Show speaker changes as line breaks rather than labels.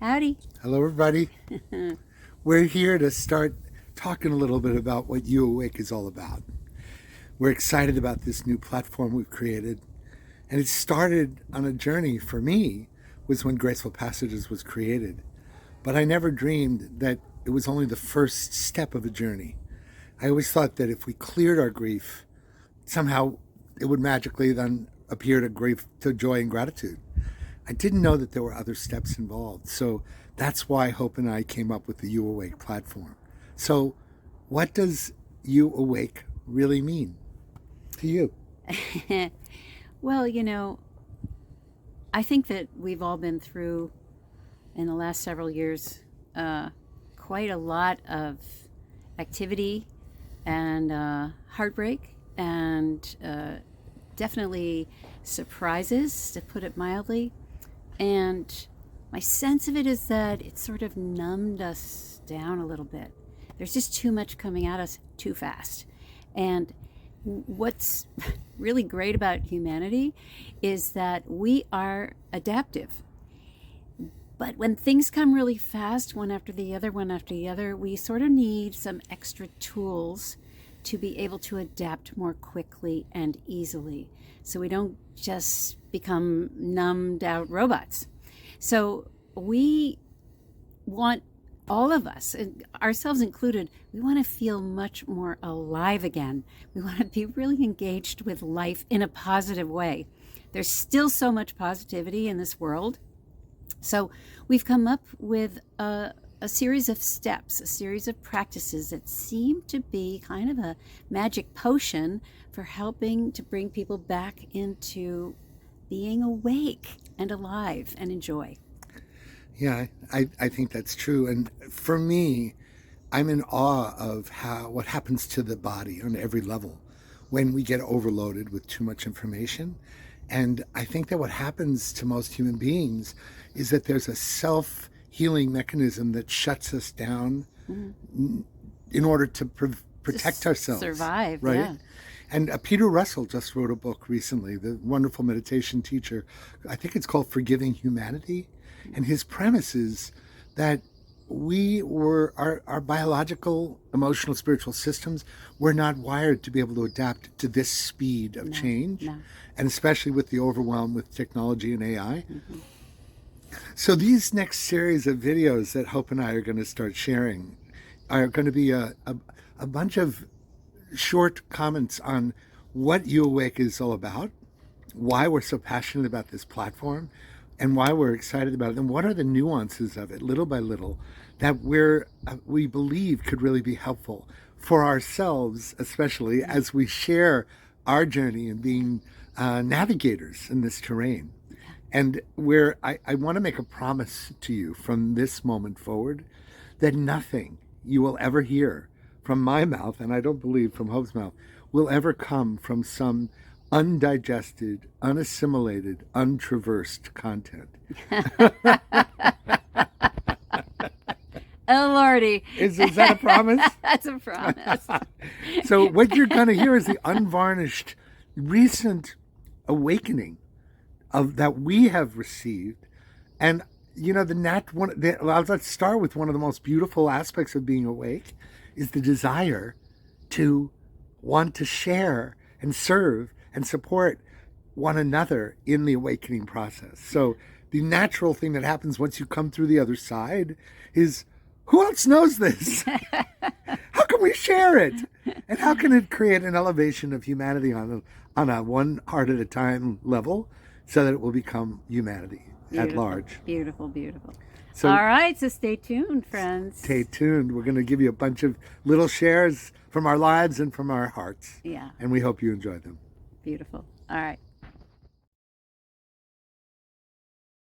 Howdy.
Hello, everybody. We're here to start talking a little bit about what You Awake is all about. We're excited about this new platform we've created, and it started on a journey for me was when Graceful Passages was created. But I never dreamed that it was only the first step of a journey. I always thought that if we cleared our grief, somehow it would magically then appear to joy and gratitude. I didn't know that there were other steps involved. So that's why Hope and I came up with the You Awake platform. So what does You Awake really mean to you?
Well, I think that we've all been through, in the last several years, quite a lot of activity and heartbreak and definitely surprises, to put it mildly. And my sense of it is that it sort of numbed us down a little bit. There's just too much coming at us too fast. And what's really great about humanity is that we are adaptive. But when things come really fast, one after the other, we sort of need some extra tools to be able to adapt more quickly and easily, so we don't just become numbed out robots. So we want, all of us, ourselves included, we want to feel much more alive again. We want to be really engaged with life in a positive way. There's still so much positivity in this world. So we've come up with a series of steps, a series of practices that seem to be kind of a magic potion for helping to bring people back into being awake and alive and enjoy.
Yeah, I think that's true. And for me, I'm in awe of what happens to the body on every level when we get overloaded with too much information. And I think that what happens to most human beings is that there's a self-healing mechanism that shuts us down in order to protect ourselves.
Survive,
right?
yeah.
And Peter Russell just wrote a book recently, the wonderful meditation teacher. I think it's called Forgiving Humanity. And his premise is that our biological, emotional, spiritual systems were not wired to be able to adapt to this speed of change, and especially with the overwhelm with technology and AI. So these next series of videos that Hope and I are going to start sharing are going to be a bunch of short comments on what You Awake is all about, why we're so passionate about this platform, and why we're excited about it, and what are the nuances of it, little by little, that we believe could really be helpful for ourselves, especially as we share our journey in being navigators in this terrain. And I want to make a promise to you from this moment forward that nothing you will ever hear from my mouth, and I don't believe from Hope's mouth, will ever come from some undigested, unassimilated, untraversed content.
Oh, Lordy.
Is that a promise?
That's a promise.
So what you're going to hear is the unvarnished, recent awakening that we have received. And, let's start with one of the most beautiful aspects of being awake is the desire to want to share and serve and support one another in the awakening process. So the natural thing that happens once you come through the other side is, who else knows this? How can we share it? And how can it create an elevation of humanity on a one heart at a time level so that it will become humanity at large?
Beautiful, beautiful.
So,
all right, so stay tuned, friends.
Stay tuned. We're going to give you a bunch of little shares from our lives and from our hearts.
Yeah.
And we hope you enjoy them.
Beautiful. All right.